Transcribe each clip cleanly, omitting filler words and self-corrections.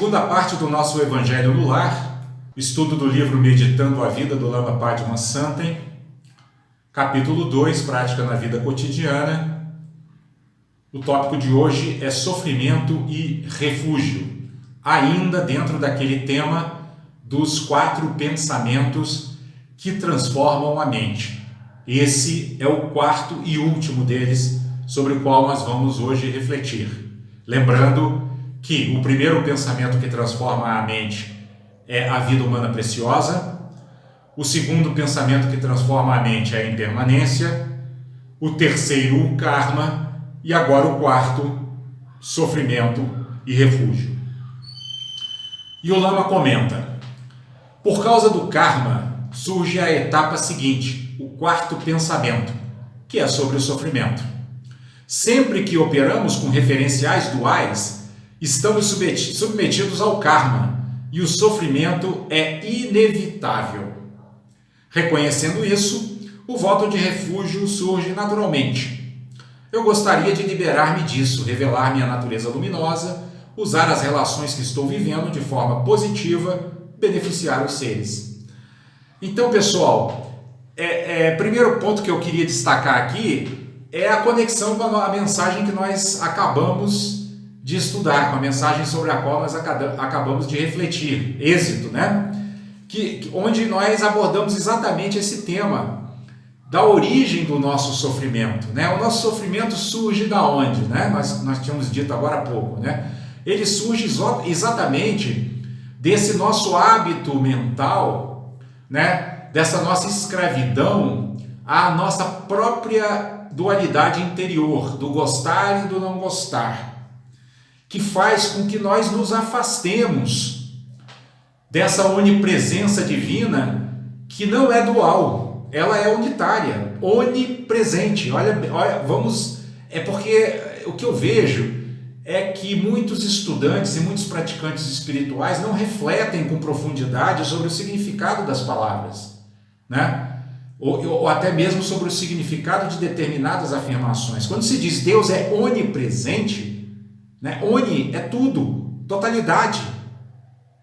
segunda parte do nosso Evangelho no Lar, estudo do livro Meditando a Vida, do Lama Padmasambhava, capítulo 2, Prática na Vida Cotidiana. O tópico de hoje é sofrimento e refúgio, ainda dentro daquele tema dos 4 pensamentos que transformam a mente. Esse é o 4º e último deles, sobre o qual nós vamos hoje refletir. Lembrando que o primeiro pensamento que transforma a mente é a vida humana preciosa, o segundo pensamento que transforma a mente é a impermanência, o terceiro, o karma, e agora o 4º, sofrimento e refúgio. E o Lama comenta: por causa do karma surge a etapa seguinte, o 4º pensamento, que é sobre o sofrimento. Sempre que operamos com referenciais duais, estamos submetidos ao karma e o sofrimento é inevitável. Reconhecendo isso, o voto de refúgio surge naturalmente. Eu gostaria de liberar-me disso, revelar minha natureza luminosa, usar as relações que estou vivendo de forma positiva, beneficiar os seres. Então, pessoal, primeiro ponto que eu queria destacar aqui é a conexão com a mensagem que nós acabamos de estudar, com a mensagem sobre a qual nós acabamos de refletir, Êxito, né? Onde nós abordamos exatamente esse tema da origem do nosso sofrimento, né? O nosso sofrimento surge da onde, né? Nós tínhamos dito agora há pouco, né? Ele surge exatamente desse nosso hábito mental, né? Dessa nossa escravidão à nossa própria dualidade interior, do gostar e do não gostar, que faz com que nós nos afastemos dessa onipresença divina que não é dual, ela é unitária, onipresente. Olha, é porque o que eu vejo é que muitos estudantes e muitos praticantes espirituais não refletem com profundidade sobre o significado das palavras, né? Ou até mesmo sobre o significado de determinadas afirmações. Quando se diz Deus é onipresente, né? Oni é tudo, totalidade.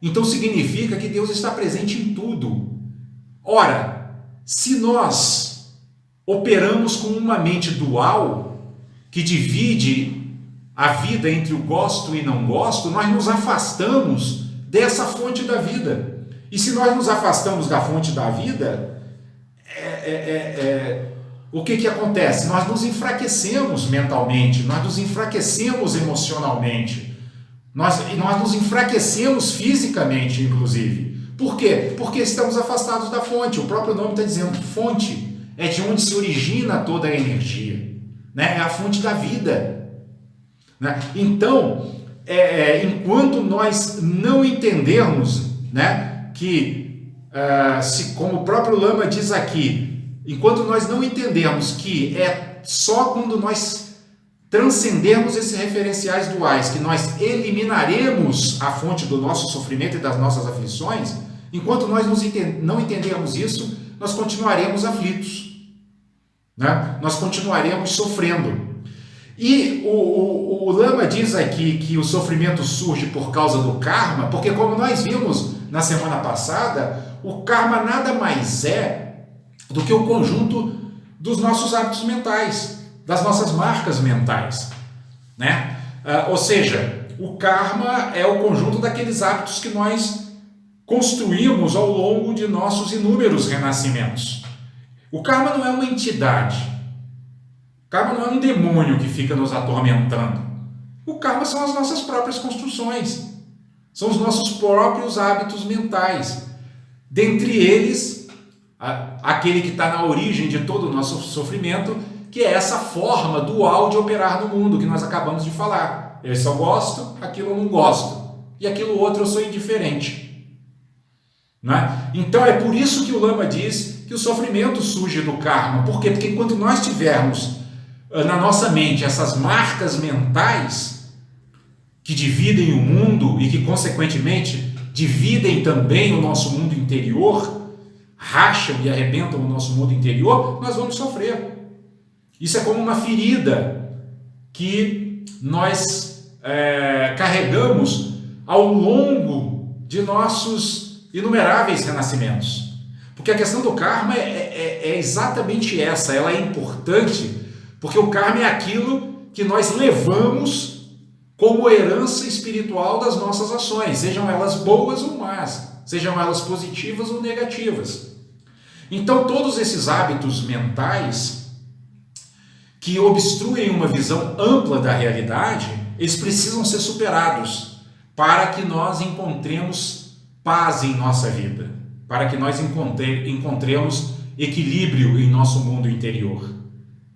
Então significa que Deus está presente em tudo. Ora, se nós operamos com uma mente dual, que divide a vida entre o gosto e não gosto, nós nos afastamos dessa fonte da vida. E se nós nos afastamos da fonte da vida, o que acontece? Nós nos enfraquecemos mentalmente, nós nos enfraquecemos emocionalmente, nós nos enfraquecemos fisicamente, inclusive. Por quê? Porque estamos afastados da fonte. O próprio nome está dizendo que fonte é de onde se origina toda a energia, né? É a fonte da vida, né? Então, enquanto nós não entendermos, né, como o próprio Lama diz aqui, enquanto nós não entendermos que é só quando nós transcendermos esses referenciais duais que nós eliminaremos a fonte do nosso sofrimento e das nossas aflições, enquanto nós não entendermos isso, nós continuaremos aflitos, né? Nós continuaremos sofrendo. E o Lama diz aqui que o sofrimento surge por causa do karma, porque como nós vimos na semana passada, o karma nada mais é do que o conjunto dos nossos hábitos mentais, das nossas marcas mentais, né? Ou seja, o karma é o conjunto daqueles hábitos que nós construímos ao longo de nossos inúmeros renascimentos. O karma não é uma entidade, o karma não é um demônio que fica nos atormentando. O karma são as nossas próprias construções, são os nossos próprios hábitos mentais. Dentre eles, aquele que está na origem de todo o nosso sofrimento, que é essa forma dual de operar no mundo que nós acabamos de falar. Esse eu gosto, aquilo eu não gosto, e aquilo outro eu sou indiferente, né? Então é por isso que o Lama diz que o sofrimento surge do karma. Por quê? Porque enquanto nós tivermos na nossa mente essas marcas mentais que dividem o mundo e que consequentemente dividem também o nosso mundo interior, racham e arrebentam o nosso mundo interior, nós vamos sofrer. Isso é como uma ferida que nós carregamos ao longo de nossos inumeráveis renascimentos. Porque a questão do karma é exatamente essa, ela é importante, porque o karma é aquilo que nós levamos como herança espiritual das nossas ações, sejam elas boas ou más, sejam elas positivas ou negativas. Então, todos esses hábitos mentais que obstruem uma visão ampla da realidade, eles precisam ser superados para que nós encontremos paz em nossa vida, para que nós encontremos equilíbrio em nosso mundo interior,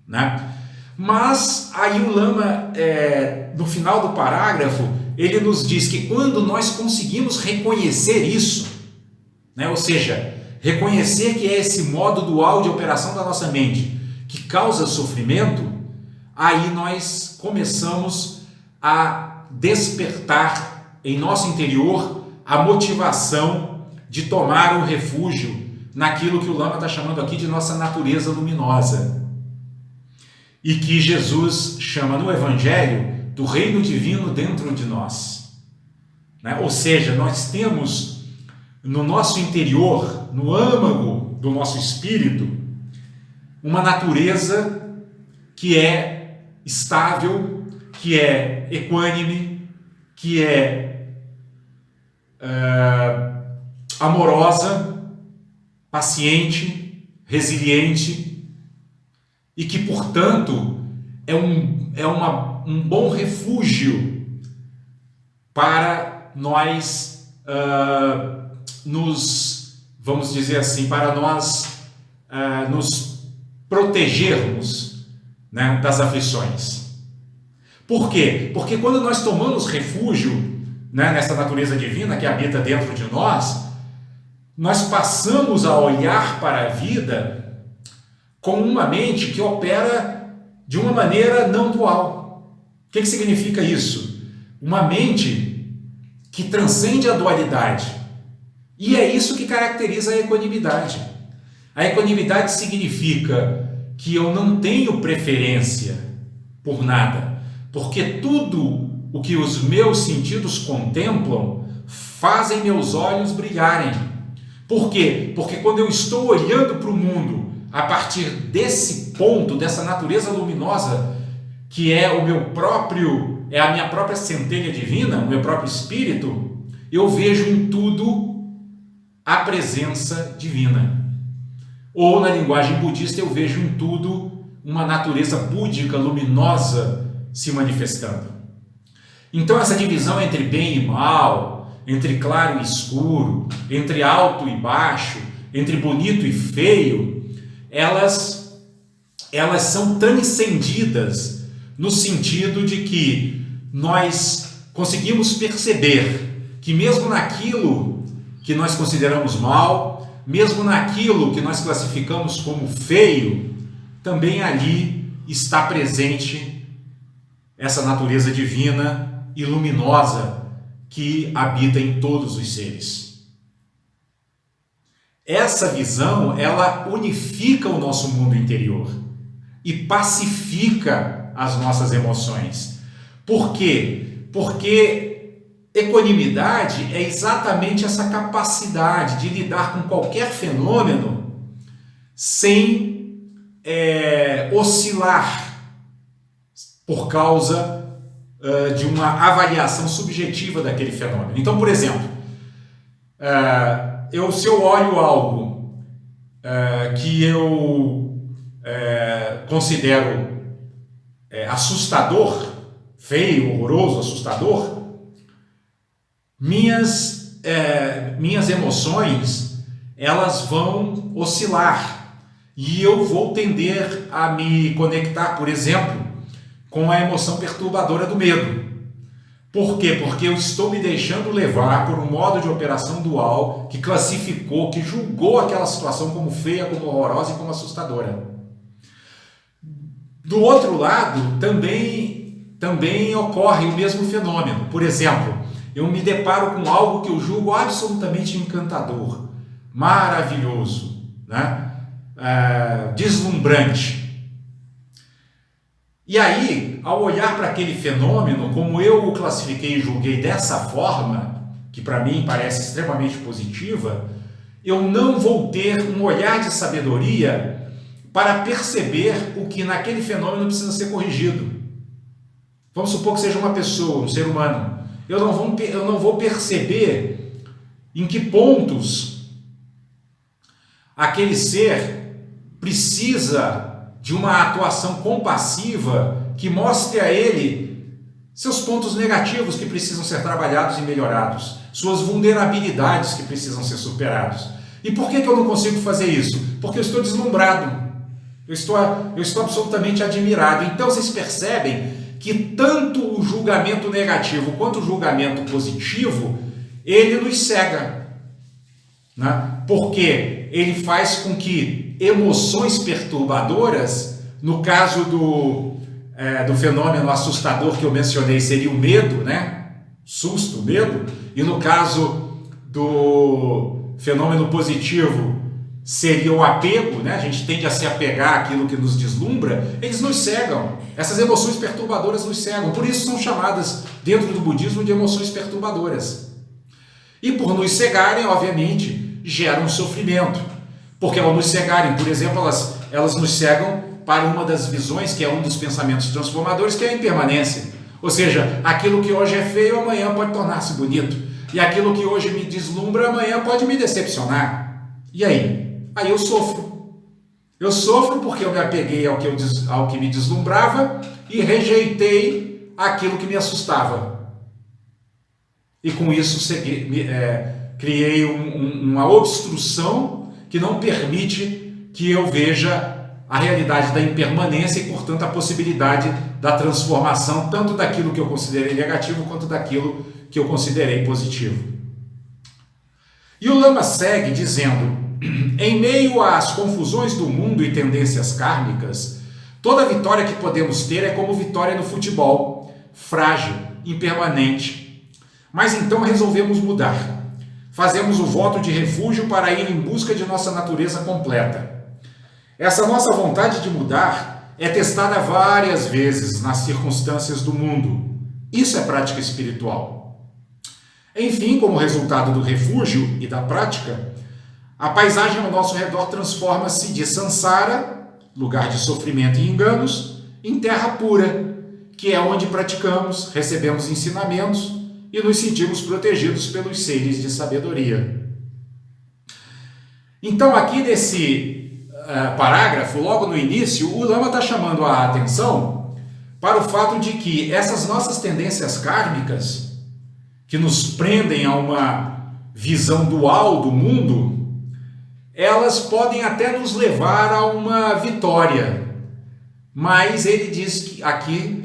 né? Mas aí o Lama, no final do parágrafo, ele nos diz que quando nós conseguimos reconhecer isso, né, ou seja, reconhecer que é esse modo dual de operação da nossa mente que causa sofrimento, aí nós começamos a despertar em nosso interior a motivação de tomar o refúgio naquilo que o Lama está chamando aqui de nossa natureza luminosa, e que Jesus chama no Evangelho do reino divino dentro de nós, né? Ou seja, nós temos no nosso interior, no âmago do nosso espírito, uma natureza que é estável, que é equânime, que é amorosa, paciente, resiliente, e que, portanto, é um bom refúgio para nós vamos dizer assim, para nós nos protegermos, né, das aflições. Por quê? Porque quando nós tomamos refúgio, né, nessa natureza divina que habita dentro de nós, nós passamos a olhar para a vida com uma mente que opera de uma maneira não dual. O que significa isso? Uma mente que transcende a dualidade. E é isso que caracteriza a equanimidade. A equanimidade significa que eu não tenho preferência por nada, porque tudo o que os meus sentidos contemplam fazem meus olhos brilharem. Por quê? Porque quando eu estou olhando para o mundo a partir desse ponto, dessa natureza luminosa, que é a minha própria centelha divina, o meu próprio espírito, eu vejo em tudo a presença divina. Ou, na linguagem budista, eu vejo em tudo uma natureza búdica, luminosa, se manifestando. Então, essa divisão entre bem e mal, entre claro e escuro, entre alto e baixo, entre bonito e feio, elas são transcendidas no sentido de que nós conseguimos perceber que mesmo naquilo que nós consideramos mal, mesmo naquilo que nós classificamos como feio, também ali está presente essa natureza divina e luminosa que habita em todos os seres. Essa visão, ela unifica o nosso mundo interior e pacifica as nossas emoções. Por quê? Porque equanimidade é exatamente essa capacidade de lidar com qualquer fenômeno sem oscilar por causa de uma avaliação subjetiva daquele fenômeno. Então, por exemplo, se eu olho algo que eu considero assustador, feio, horroroso, assustador, minhas emoções, elas vão oscilar e eu vou tender a me conectar, por exemplo, com a emoção perturbadora do medo. Por quê? Porque eu estou me deixando levar por um modo de operação dual que classificou, que julgou aquela situação como feia, como horrorosa e como assustadora. Do outro lado, também ocorre o mesmo fenômeno. Por exemplo, eu me deparo com algo que eu julgo absolutamente encantador, maravilhoso, né? Deslumbrante. E aí, ao olhar para aquele fenômeno, como eu o classifiquei e julguei dessa forma, que para mim parece extremamente positiva, eu não vou ter um olhar de sabedoria para perceber o que naquele fenômeno precisa ser corrigido. Vamos supor que seja uma pessoa, um ser humano. Eu não vou perceber em que pontos aquele ser precisa de uma atuação compassiva que mostre a ele seus pontos negativos que precisam ser trabalhados e melhorados, suas vulnerabilidades que precisam ser superados. E por que eu não consigo fazer isso? Porque eu estou deslumbrado, eu estou absolutamente admirado. Então vocês percebem que tanto o julgamento negativo quanto o julgamento positivo, ele nos cega, né? Porque ele faz com que emoções perturbadoras, no caso do fenômeno assustador que eu mencionei, seria o medo, né? Susto, medo, e no caso do fenômeno positivo seria o apego, né? A gente tende a se apegar àquilo que nos deslumbra. Eles nos cegam, essas emoções perturbadoras nos cegam, por isso são chamadas dentro do budismo de emoções perturbadoras. E por nos cegarem, obviamente, geram sofrimento. Porque ao nos cegarem, por exemplo, elas nos cegam para uma das visões, que é um dos pensamentos transformadores, que é a impermanência. Ou seja, aquilo que hoje é feio, amanhã pode tornar-se bonito. E aquilo que hoje me deslumbra, amanhã pode me decepcionar. E aí? Aí eu sofro. Eu sofro porque eu me apeguei ao que me deslumbrava e rejeitei aquilo que me assustava. E com isso criei uma obstrução que não permite que eu veja a realidade da impermanência e, portanto, a possibilidade da transformação, tanto daquilo que eu considerei negativo, quanto daquilo que eu considerei positivo. E o Lama segue dizendo: em meio às confusões do mundo e tendências kármicas, toda vitória que podemos ter é como vitória no futebol, frágil, impermanente. Mas então resolvemos mudar. Fazemos o voto de refúgio para ir em busca de nossa natureza completa. Essa nossa vontade de mudar é testada várias vezes nas circunstâncias do mundo. Isso é prática espiritual. Enfim, como resultado do refúgio e da prática, a paisagem ao nosso redor transforma-se de Sansara, lugar de sofrimento e enganos, em terra pura, que é onde praticamos, recebemos ensinamentos e nos sentimos protegidos pelos seres de sabedoria. Então, aqui nesse parágrafo, logo no início, o Lama está chamando a atenção para o fato de que essas nossas tendências kármicas, que nos prendem a uma visão dual do mundo, elas podem até nos levar a uma vitória. Mas ele diz que aqui,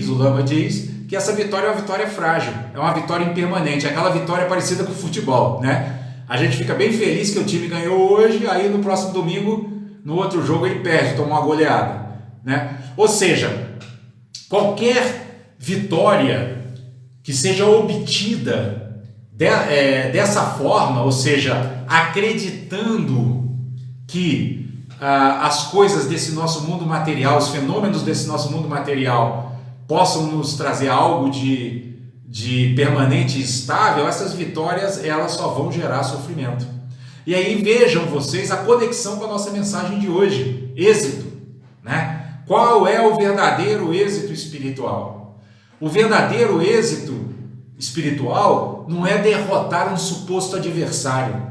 o Lama diz, que essa vitória é uma vitória frágil, é uma vitória impermanente, aquela vitória parecida com o futebol, né? A gente fica bem feliz que o time ganhou hoje, aí no próximo domingo, no outro jogo ele perde, toma uma goleada, né? Ou seja, qualquer vitória que seja obtida dessa forma, ou seja, acreditando que as coisas desse nosso mundo material, os fenômenos desse nosso mundo material possam nos trazer algo de permanente e estável, essas vitórias elas só vão gerar sofrimento. E aí vejam vocês a conexão com a nossa mensagem de hoje, êxito, né? Qual é o verdadeiro êxito espiritual? O verdadeiro êxito espiritual não é derrotar um suposto adversário.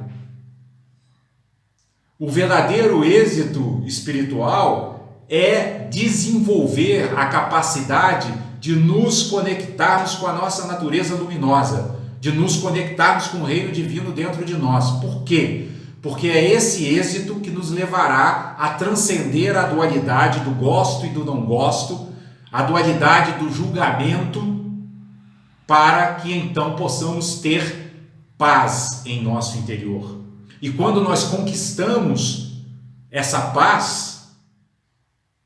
O verdadeiro êxito espiritual é desenvolver a capacidade de nos conectarmos com a nossa natureza luminosa, de nos conectarmos com o reino divino dentro de nós. Por quê? Porque é esse êxito que nos levará a transcender a dualidade do gosto e do não gosto, a dualidade do julgamento, para que então possamos ter paz em nosso interior. E quando nós conquistamos essa paz,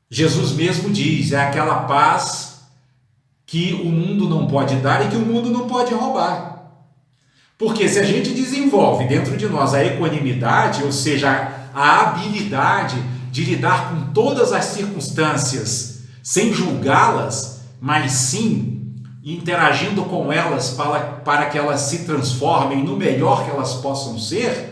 Jesus mesmo diz, é aquela paz que o mundo não pode dar e que o mundo não pode roubar. Porque se a gente desenvolve dentro de nós a equanimidade, ou seja, a habilidade de lidar com todas as circunstâncias sem julgá-las, mas sim interagindo com elas para que elas se transformem no melhor que elas possam ser,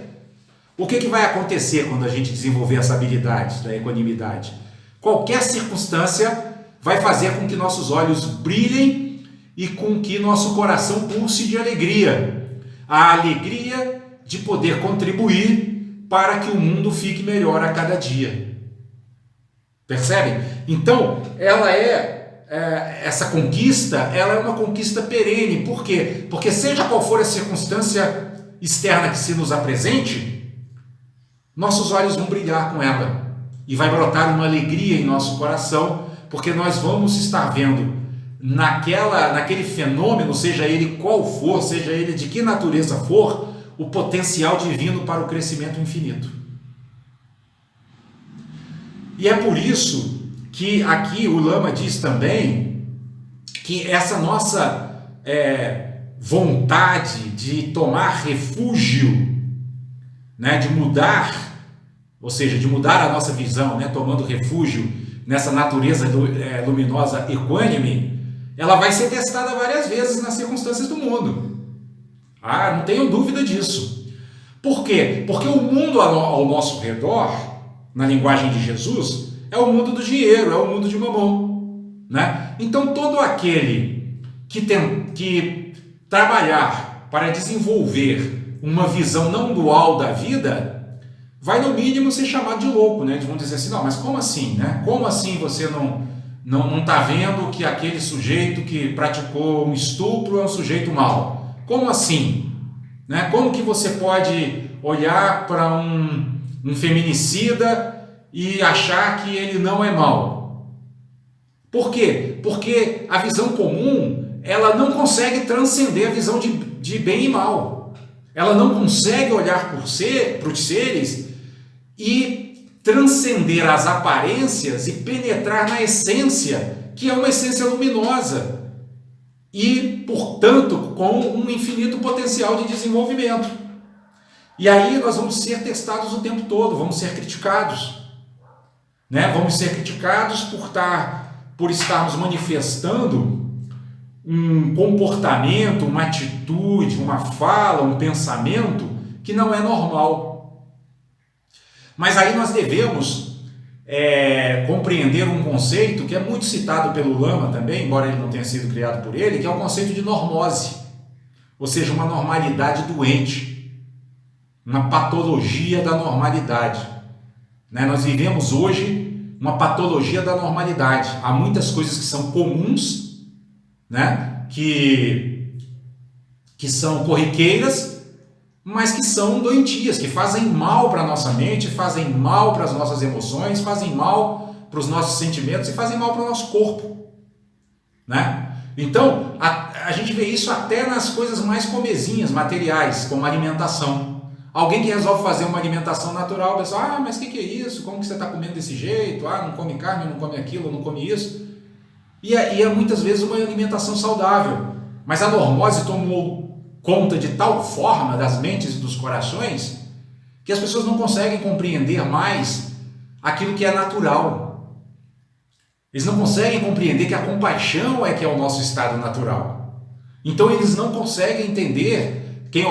o que vai acontecer quando a gente desenvolver essa habilidade da equanimidade? Qualquer circunstância vai fazer com que nossos olhos brilhem e com que nosso coração pulse de alegria. A alegria de poder contribuir para que o mundo fique melhor a cada dia. Percebem? Então, essa conquista, ela é uma conquista perene. Por quê? Porque seja qual for a circunstância externa que se nos apresente, nossos olhos vão brilhar com ela e vai brotar uma alegria em nosso coração, porque nós vamos estar vendo naquele fenômeno, seja ele qual for, seja ele de que natureza for, o potencial divino para o crescimento infinito. E é por isso que aqui o Lama diz também que essa nossa vontade de tomar refúgio, né, de mudar, ou seja, de mudar a nossa visão, né, tomando refúgio nessa natureza luminosa equânime, ela vai ser testada várias vezes nas circunstâncias do mundo. Não tenho dúvida disso. Por quê? Porque o mundo ao nosso redor, na linguagem de Jesus, é o mundo do dinheiro, é o mundo de Mamon, né? Então todo aquele que trabalhar para desenvolver uma visão não dual da vida, vai no mínimo ser chamado de louco, né? Eles vão dizer assim, não, mas como assim, né? Como assim você não está vendo que aquele sujeito que praticou um estupro é um sujeito mau? Como assim? Né? Como que você pode olhar para um feminicida e achar que ele não é mau? Por quê? Porque a visão comum, ela não consegue transcender a visão de bem e mal. Ela não consegue olhar para os seres e transcender as aparências e penetrar na essência, que é uma essência luminosa e, portanto, com um infinito potencial de desenvolvimento. E aí nós vamos ser testados o tempo todo, vamos ser criticados. Né? Vamos ser criticados por estarmos manifestando um comportamento, uma atitude, uma fala, um pensamento que não é normal. Mas aí nós devemos compreender um conceito que é muito citado pelo Lama também, embora ele não tenha sido criado por ele, que é o conceito de normose, ou seja, uma normalidade doente, uma patologia da normalidade. Né? Nós vivemos hoje uma patologia da normalidade. Há muitas coisas que são comuns, né? que são corriqueiras, mas que são doentias, que fazem mal para a nossa mente, fazem mal para as nossas emoções, fazem mal para os nossos sentimentos e fazem mal para o nosso corpo. Né? Então, a gente vê isso até nas coisas mais comezinhas, materiais, como alimentação. Alguém que resolve fazer uma alimentação natural, o pessoal, mas o que é isso? Como que você está comendo desse jeito? Não come carne, não come aquilo, não come isso. E é muitas vezes uma alimentação saudável. Mas a normose tomou conta de tal forma das mentes e dos corações que as pessoas não conseguem compreender mais aquilo que é natural. Eles não conseguem compreender que a compaixão é que é o nosso estado natural. Então eles não conseguem entender quem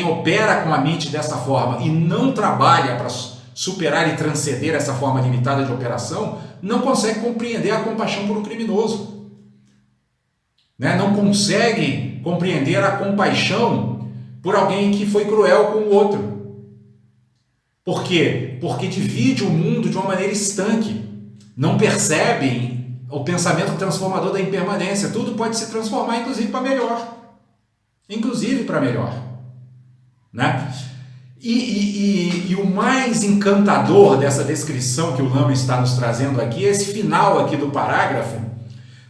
opera com a mente dessa forma e não trabalha para superar e transcender essa forma limitada de operação, não consegue compreender a compaixão por um criminoso. Né? Não consegue compreender a compaixão por alguém que foi cruel com o outro. Por quê? Porque divide o mundo de uma maneira estanque. Não percebem o pensamento transformador da impermanência. Tudo pode se transformar, inclusive para melhor. Inclusive para melhor. Né? E o mais encantador dessa descrição que o Lama está nos trazendo aqui é esse final aqui do parágrafo,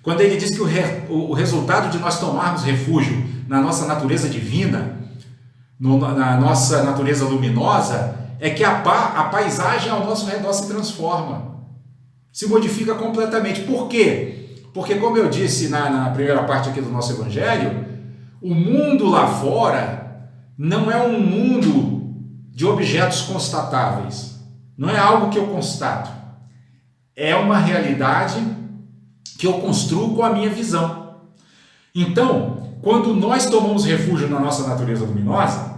quando ele diz que o resultado de nós tomarmos refúgio na nossa natureza divina, na nossa natureza luminosa, é que a paisagem ao nosso redor se transforma, se modifica completamente. Por quê? Porque, como eu disse na primeira parte aqui do nosso Evangelho, o mundo lá fora não é um mundo de objetos constatáveis. Não é algo que eu constato. É uma realidade que eu construo com a minha visão. Então, quando nós tomamos refúgio na nossa natureza luminosa,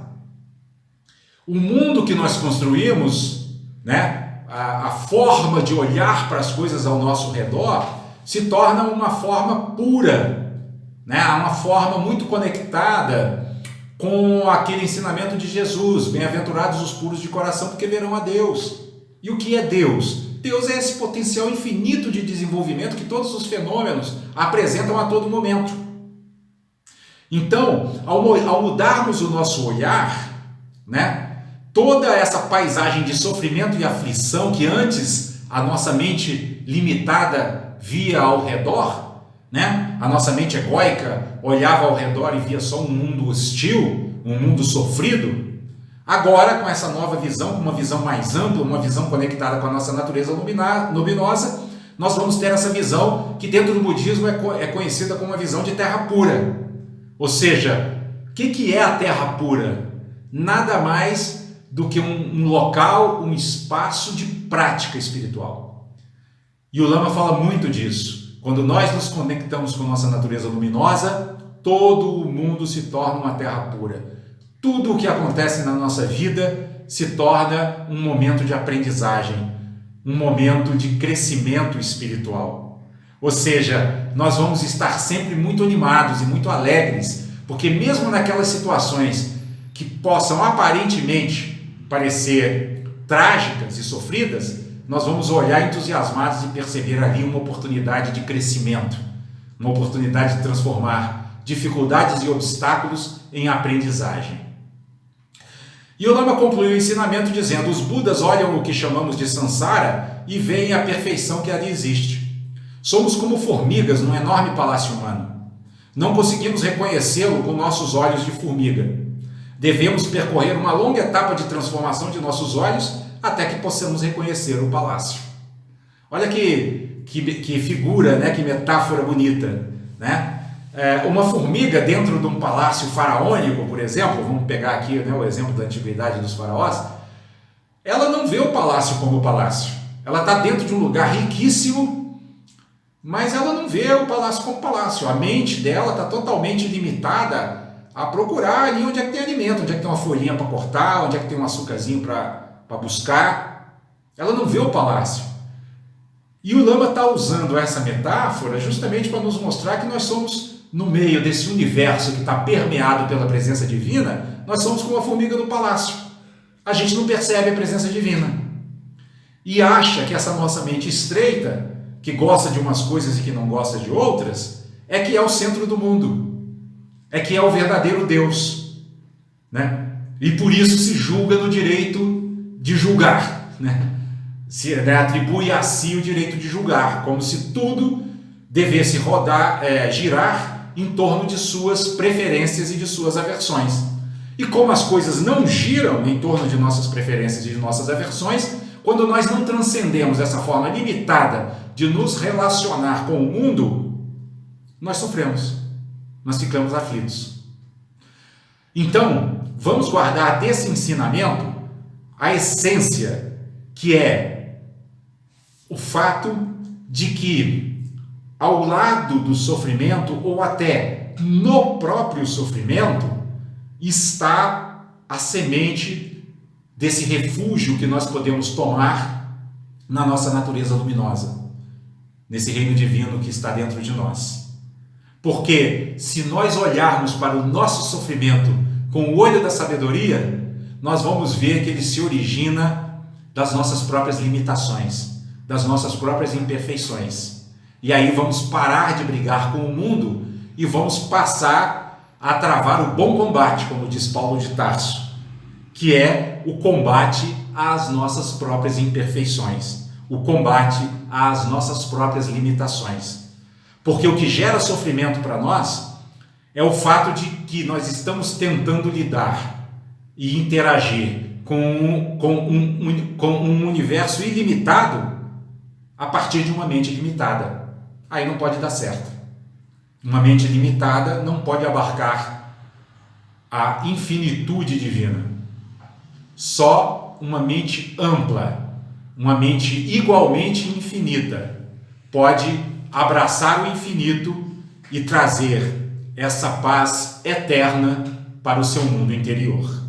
o mundo que nós construímos, né, a forma de olhar para as coisas ao nosso redor, se torna uma forma pura, né, uma forma muito conectada com aquele ensinamento de Jesus: bem-aventurados os puros de coração, porque verão a Deus. E o que é Deus? Deus é esse potencial infinito de desenvolvimento que todos os fenômenos apresentam a todo momento. Então, ao mudarmos o nosso olhar, né, toda essa paisagem de sofrimento e aflição que antes a nossa mente limitada via ao redor, né, a nossa mente egóica olhava ao redor e via só um mundo hostil, um mundo sofrido, agora, com essa nova visão, com uma visão mais ampla, uma visão conectada com a nossa natureza luminosa, nós vamos ter essa visão que dentro do budismo é conhecida como uma visão de terra pura. Ou seja, o que é a terra pura? Nada mais do que um local, um espaço de prática espiritual. E o Lama fala muito disso. Quando nós nos conectamos com nossa natureza luminosa, todo o mundo se torna uma terra pura. Tudo o que acontece na nossa vida se torna um momento de aprendizagem, um momento de crescimento espiritual. Ou seja, nós vamos estar sempre muito animados e muito alegres, porque mesmo naquelas situações que possam aparentemente parecer trágicas e sofridas, nós vamos olhar entusiasmados e perceber ali uma oportunidade de crescimento, uma oportunidade de transformar dificuldades e obstáculos em aprendizagem. E o Lama concluiu o ensinamento dizendo: os Budas olham o que chamamos de Sansara e veem a perfeição que ali existe. Somos como formigas num enorme palácio humano. Não conseguimos reconhecê-lo com nossos olhos de formiga. Devemos percorrer uma longa etapa de transformação de nossos olhos até que possamos reconhecer o palácio. Olha que figura, né? Que metáfora bonita, né? Uma formiga dentro de um palácio faraônico, por exemplo, vamos pegar aqui, né, o exemplo da antiguidade dos faraós, ela não vê o palácio como palácio. Ela está dentro de um lugar riquíssimo, mas ela não vê o palácio como palácio. A mente dela está totalmente limitada a procurar ali onde é que tem alimento, onde é que tem uma folhinha para cortar, onde é que tem um açúcarzinho para buscar. Ela não vê o palácio. E o Lama está usando essa metáfora justamente para nos mostrar que nós somos, no meio desse universo que está permeado pela presença divina, nós somos como a formiga do palácio. A gente não percebe a presença divina. E acha que essa nossa mente estreita, que gosta de umas coisas e que não gosta de outras, é que é o centro do mundo. É que é o verdadeiro Deus. Né? E por isso se julga no direito de julgar. Né? Atribui a si o direito de julgar, como se tudo devesse girar em torno de suas preferências e de suas aversões. E como as coisas não giram em torno de nossas preferências e de nossas aversões, quando nós não transcendemos essa forma limitada de nos relacionar com o mundo, nós sofremos, nós ficamos aflitos. Então, vamos guardar desse ensinamento a essência, que é o fato de que ao lado do sofrimento, ou até no próprio sofrimento, está a semente desse refúgio que nós podemos tomar na nossa natureza luminosa, nesse reino divino que está dentro de nós. Porque se nós olharmos para o nosso sofrimento com o olho da sabedoria, nós vamos ver que ele se origina das nossas próprias limitações, das nossas próprias imperfeições. E aí vamos parar de brigar com o mundo e vamos passar a travar o bom combate, como diz Paulo de Tarso, que é o combate às nossas próprias imperfeições, o combate às nossas próprias limitações. Porque o que gera sofrimento para nós é o fato de que nós estamos tentando lidar e interagir com um universo ilimitado a partir de uma mente limitada. Aí não pode dar certo. Uma mente limitada não pode abarcar a infinitude divina. Só uma mente ampla, uma mente igualmente infinita, pode abraçar o infinito e trazer essa paz eterna para o seu mundo interior.